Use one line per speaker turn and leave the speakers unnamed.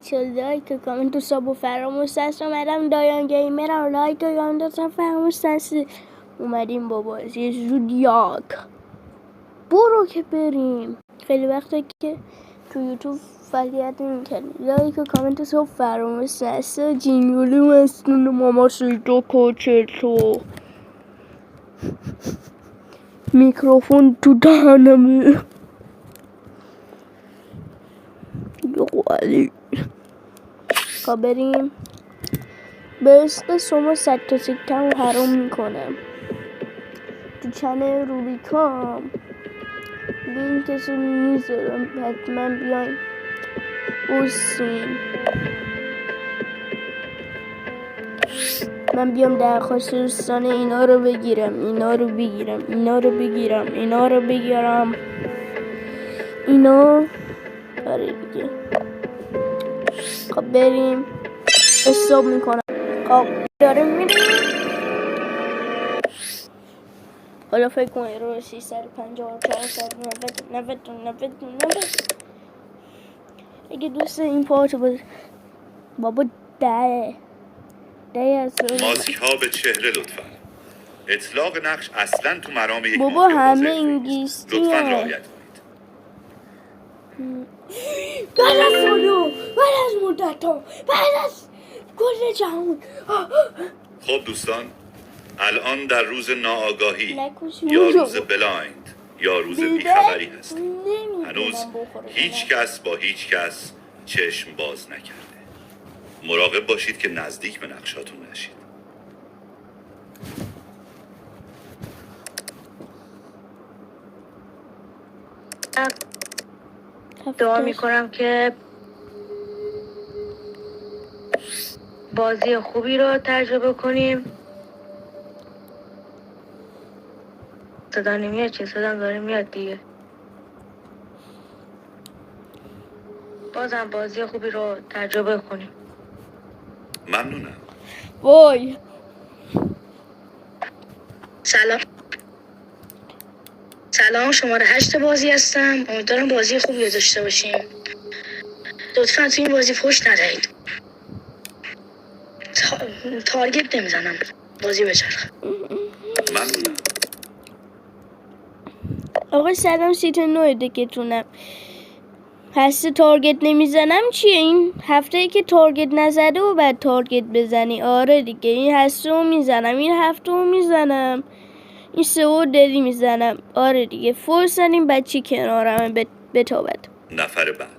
چه لایک کامنت و سابو فراموش نست. اومدم دایان گیمر رو لایک کامنت و سابو فراموش نست. اومدیم با بازی زودیاک. برو که بریم. خیلی وقته که تو یوتیوب فعالیت نمی‌کردیم. لایک و کامنت و سابو فراموش نست. جینگلی مستون ماما سیدو کوچه تو میکروفون تو دهنمه. یوالی خب بریم. به عشق شما 100 تا سکتم حرام میکنم. تو چنل روبیکام لینکشو میذارم، حتما بیاین بوسین. من بیام درخواست دوستانه اینا رو بگیرم، اینا آره دیگه. خب بریم حساب میکنم. خب داریم میریم. حالا فکر کن رو 354 اگه دوست این پارچه بود بابا ده از
ماسک ها به چهره لطفا. اطلاق نقش اصلا تو مرام یک
بابا همه انگلیسی
لطفا رعایت کنید.
بعد از سالو، بعد از مدت‌ها، بعد از کل جهان.
خب دوستان، الان در روز ناآگاهی یا روز بلایند یا روز بیخبری هستیم. هنوز هیچ کس با هیچ کس چشم باز نکرده. مراقب باشید که نزدیک به نقشاتون نشید.
دعا میکنم که بازی خوبی رو تجربه کنیم. صدا نمیاد؟ چه صدا داره میاد دیگه. بازم بازی خوبی رو تجربه کنیم.
ممنونم.
وای
سلام، شماره 8 بازی هستم. امیدوارم بازی خوبی رو داشته باشیم. لطفا تو این بازی فحش ندهید. تارگت نمیزنم. بازی بچرخه.
ممنونم.
آقا سلام، سیت 9 دکتونم. هسته تارگت نمیزنم چیه؟ این هفته ای که تارگت نزده و بعد تارگت بزنی. آره دیگه، این هسته رو میزنم، این هفته رو میزنم، این سه رو دلی میزنم. آره دیگه، فرصنیم بچی کنارم بتابد.
نفر بعد.